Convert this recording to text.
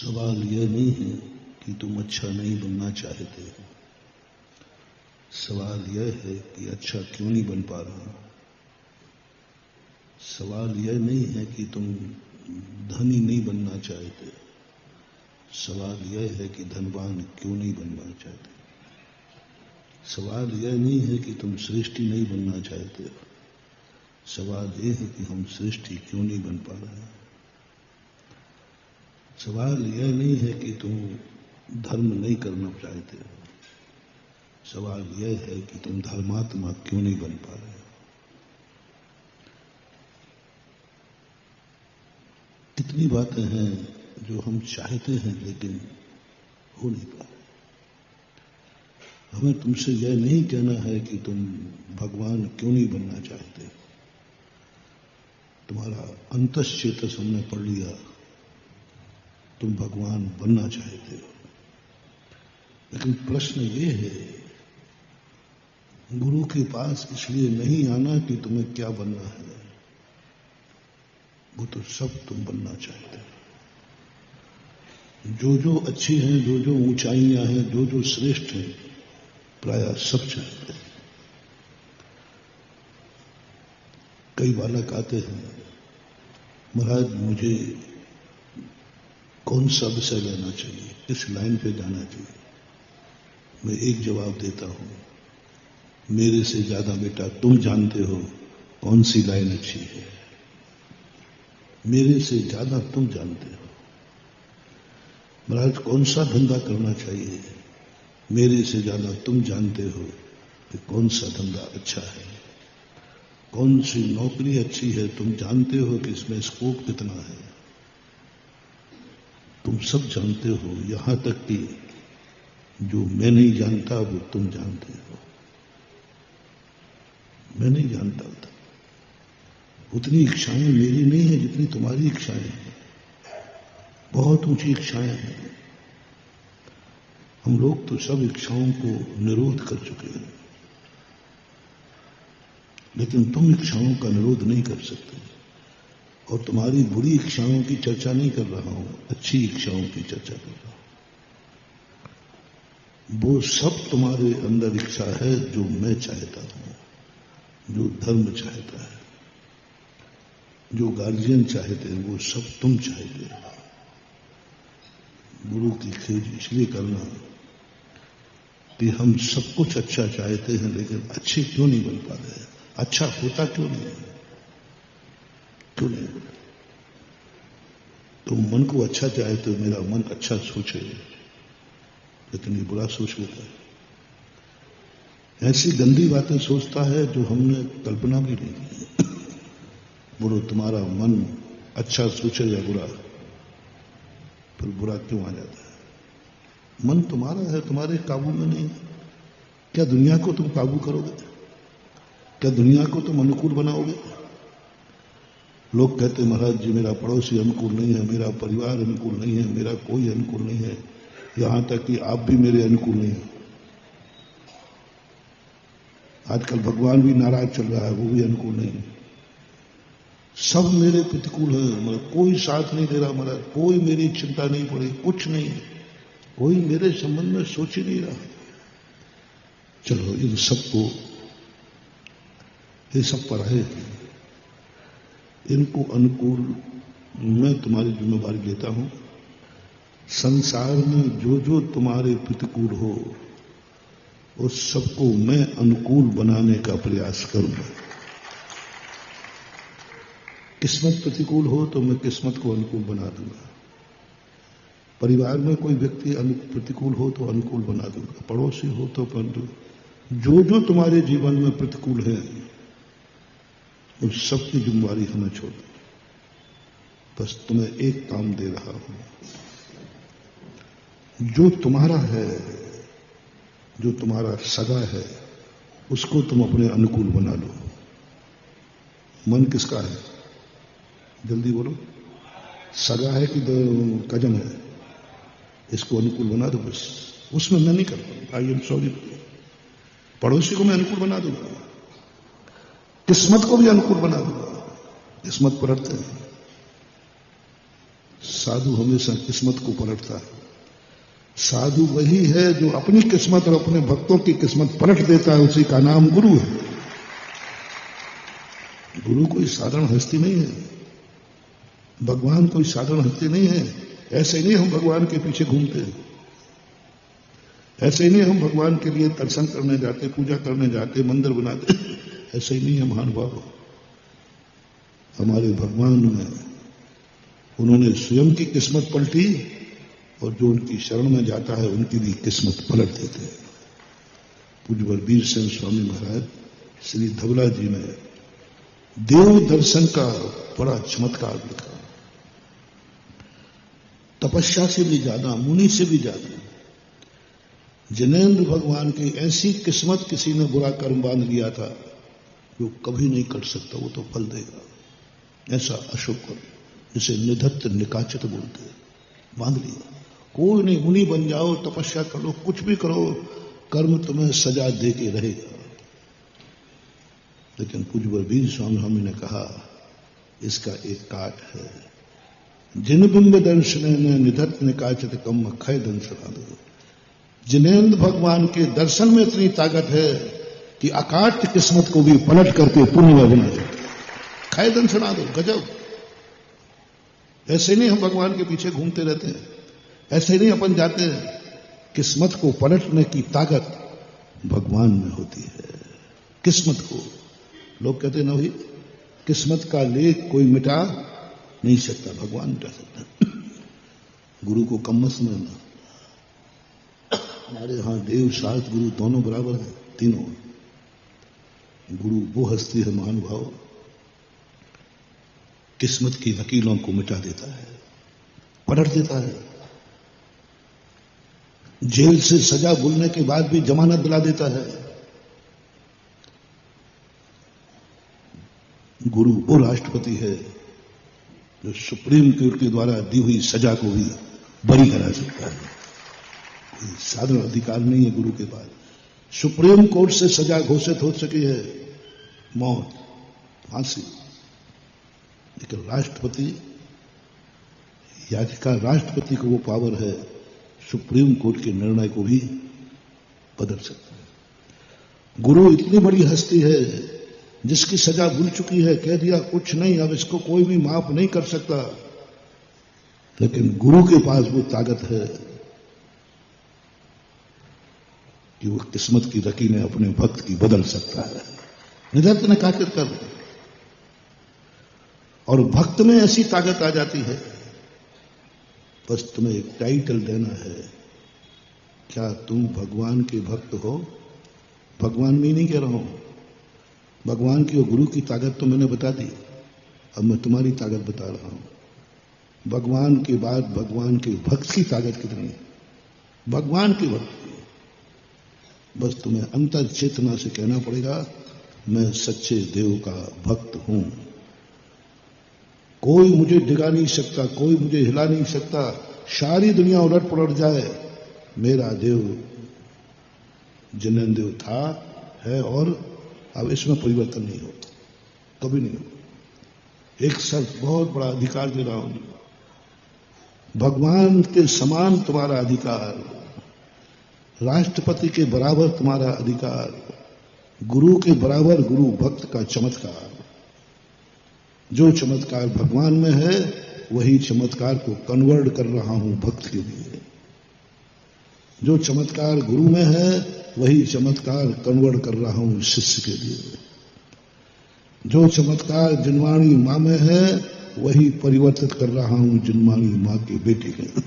सवाल यह नहीं है कि तुम अच्छा नहीं बनना चाहते, सवाल यह है कि अच्छा क्यों नहीं बन पा रहा। सवाल यह नहीं है कि तुम धनी नहीं बनना चाहते, सवाल यह है कि धनवान क्यों नहीं बनना चाहते। सवाल यह नहीं है कि तुम सृष्टि नहीं बनना चाहते, सवाल यह है कि हम सृष्टि क्यों नहीं बन पा रहे हैं। सवाल यह नहीं है कि तुम धर्म नहीं करना चाहते, सवाल यह है कि तुम धर्मात्मा क्यों नहीं बन पा रहे। कितनी बातें हैं जो हम चाहते हैं लेकिन हो नहीं पा रहे। हमें तुमसे यह नहीं कहना है कि तुम भगवान क्यों नहीं बनना चाहते। तुम्हारा अंतश्चेतस हमने पढ़ लिया, तुम भगवान बनना चाहते हो। लेकिन प्रश्न ये है, गुरु के पास इसलिए नहीं आना कि तुम्हें क्या बनना है, वो तो सब तुम बनना चाहते हो। जो जो अच्छी हैं, जो जो ऊंचाइयां हैं, जो जो श्रेष्ठ हैं, प्राय सब चाहते हैं। कई बालक आते हैं, महाराज मुझे कौन सा विषय लेना चाहिए, किस लाइन पे जाना चाहिए। मैं एक जवाब देता हूं, मेरे से ज्यादा बेटा तुम जानते हो कौन सी लाइन अच्छी है। मेरे से ज्यादा तुम जानते हो। महाराज कौन सा धंधा करना चाहिए, मेरे से ज्यादा तुम जानते हो कि कौन सा धंधा अच्छा है। कौन सी नौकरी अच्छी है, तुम जानते हो कि इसमें स्कोप कितना है। तुम सब जानते हो, यहां तक कि जो मैं नहीं जानता वो तुम जानते हो। मैं नहीं जानता था, उतनी इच्छाएं मेरी नहीं है जितनी तुम्हारी इच्छाएं हैं। बहुत ऊंची इच्छाएं हैं। हम लोग तो सब इच्छाओं को निरोध कर चुके हैं, लेकिन तुम इच्छाओं का निरोध नहीं कर सकते। और तुम्हारी बुरी इच्छाओं की चर्चा नहीं कर रहा हूं, अच्छी इच्छाओं की चर्चा कर रहा हूं। वो सब तुम्हारे अंदर इच्छा है जो मैं चाहता हूं, जो धर्म चाहता है, जो गार्जियन चाहते हैं, वो सब तुम चाहते हो। गुरु की खोज इसलिए करना कि हम सब कुछ अच्छा चाहते हैं, लेकिन अच्छे क्यों नहीं बन पा रहे। अच्छा होता क्यों नहीं, क्यों नहीं। तुम मन को अच्छा चाहते हो, मेरा मन अच्छा सोचे, लेकिन ये बुरा सोच लेता है। ऐसी गंदी बातें सोचता है जो हमने कल्पना भी नहीं की। बोलो तुम्हारा मन अच्छा सोचे या बुरा, फिर बुरा क्यों आ जाता है। मन तुम्हारा है, तुम्हारे काबू में नहीं। क्या दुनिया को तुम काबू करोगे, क्या दुनिया को तुम अनुकूल बनाओगे। लोग कहते महाराज जी मेरा पड़ोसी अनुकूल नहीं है, मेरा परिवार अनुकूल नहीं है, मेरा कोई अनुकूल नहीं है, यहां तक कि आप भी मेरे अनुकूल नहीं है। आजकल भगवान भी नाराज चल रहा है, वो भी अनुकूल नहीं है। सब मेरे प्रतिकूल है, मतलब कोई साथ नहीं दे रहा महाराज, कोई मेरी चिंता नहीं पड़ी, कुछ नहीं है, कोई मेरे संबंध में सोच ही नहीं रहा। चलो इन सबको, ये सब पढ़ाए हैं, इनको अनुकूल मैं तुम्हारी जिम्मेदारी लेता हूं। संसार में जो जो तुम्हारे प्रतिकूल हो, उस सबको मैं अनुकूल बनाने का प्रयास करूंगा। किस्मत प्रतिकूल हो तो मैं किस्मत को अनुकूल बना दूंगा। परिवार में कोई व्यक्ति प्रतिकूल हो तो अनुकूल बना दूंगा। पड़ोसी हो तो जो जो तुम्हारे जीवन में प्रतिकूल है, उन सबकी जिम्मेदारी हमें छोड़ दो। बस तुम्हें एक काम दे रहा हूं, जो तुम्हारा है, जो तुम्हारा सगा है, उसको तुम अपने अनुकूल बना लो। मन किसका है, जल्दी बोलो। सगा है कि कजन है, इसको अनुकूल बना दो। बस उसमें मैं नहीं कर पाऊंगा, आई एम सॉरी। पड़ोसी को मैं अनुकूल बना दूंगा, किस्मत को भी अनुकूल बना दूंगा। किस्मत पलटते हैं, साधु हमेशा किस्मत को पलटता है। साधु वही है जो अपनी किस्मत और अपने भक्तों की किस्मत पलट देता है, उसी का नाम गुरु है। गुरु कोई साधारण हस्ती नहीं है, भगवान कोई साधारण हस्ती नहीं है। ऐसे ही नहीं हम भगवान के पीछे घूमते हैं, ऐसे ही नहीं हम भगवान के लिए दर्शन करने जाते, पूजा करने जाते, मंदिर बनाते, ऐसे ही नहीं है महानुभाव। हमारे भगवान में उन्होंने स्वयं की किस्मत पलटी और जो उनकी शरण में जाता है उनकी भी किस्मत पलट देते हैं। पूज्य वीर सेन स्वामी महाराज श्री धवला जी ने देव दर्शन का बड़ा चमत्कार लिखा। तपस्या से भी ज्यादा, मुनि से भी ज्यादा जिनेंद्र भगवान की ऐसी किस्मत किसी ने बुरा कर्म बांध लिया था जो कभी नहीं कट सकता, वो तो फल देगा। ऐसा अशुभ कर्म जिसे निधत्त निकाचित बोलते हैं, बांध लिया। कोई नहीं, मुनि बन जाओ, तपस्या करो, कुछ भी करो, कर्म तुम्हें सजा दे के रहेगा। लेकिन पूज्य वीर स्वामी ने कहा इसका एक काट है। जिन बिंब दर्शन ने निधत्त निकाचित कम अक्षय दंशना दो। जिनेंद्र भगवान के दर्शन में इतनी ताकत है कि अकाट किस्मत को भी पलट करके पुण्य में बना देते। खय दंशना दो, गजब। ऐसे नहीं हम भगवान के पीछे घूमते रहते हैं, ऐसे नहीं अपन जाते हैं। किस्मत को पलटने की ताकत भगवान में होती है। किस्मत को लोग कहते ना, भाई किस्मत का लेख कोई मिटा नहीं सकता, भगवान मिटा सकता। गुरु को कम मत समझना। हमारे यहां देव शास्त्र गुरु दोनों बराबर है, तीनों। गुरु वो हस्ती है महानुभाव, किस्मत की वकीलों को मिटा देता है, पलट देता है। जेल से सजा भूलने के बाद भी जमानत दिला देता है। गुरु वो राष्ट्रपति है जो सुप्रीम कोर्ट के द्वारा दी हुई सजा को भी बरी करा सकता है। कोई साधारण अधिकार नहीं है गुरु के पास। सुप्रीम कोर्ट से सजा घोषित हो सकी है, मौत, फांसी, लेकिन राष्ट्रपति याचिका, राष्ट्रपति को वो पावर है सुप्रीम कोर्ट के निर्णय को भी बदल सकता है। गुरु इतनी बड़ी हस्ती है जिसकी सजा भूल चुकी है, कह दिया कुछ नहीं, अब इसको कोई भी माफ नहीं कर सकता, लेकिन गुरु के पास वो ताकत है कि वो किस्मत की रकीनें अपने भक्त की बदल सकता है। निधत्त ने काकिर कर, और भक्त में ऐसी ताकत आ जाती है, बस तुम्हें एक टाइटल देना है, क्या तुम भगवान के भक्त हो? भगवान में नहीं कह रहा हूं, भगवान की और गुरु की ताकत तो मैंने बता दी, अब मैं तुम्हारी ताकत बता रहा हूं। भगवान के बाद भगवान के भक्त की ताकत कितनी है? भगवान के भक्त की। बस तुम्हें अंतर चेतना से कहना पड़ेगा, मैं सच्चे देव का भक्त हूं, कोई मुझे डिगा नहीं सकता, कोई मुझे हिला नहीं सकता, सारी दुनिया उलट पलट जाए, मेरा देव जिनेंद्र देव था, है और अब इसमें परिवर्तन नहीं होता, कभी नहीं होगा। एक शर्त, बहुत बड़ा अधिकार दे रहा हूं, भगवान के समान तुम्हारा अधिकार, राष्ट्रपति के बराबर तुम्हारा अधिकार, गुरु के बराबर गुरु भक्त का चमत्कार। जो चमत्कार भगवान में है वही चमत्कार को कन्वर्ट कर रहा हूं भक्त के लिए। जो चमत्कार गुरु में है वही चमत्कार कन्वर्ट कर रहा हूं शिष्य के लिए। जो चमत्कार जिनवाणी मां में है वही परिवर्तित कर रहा हूं जिनवाणी मां के बेटे के।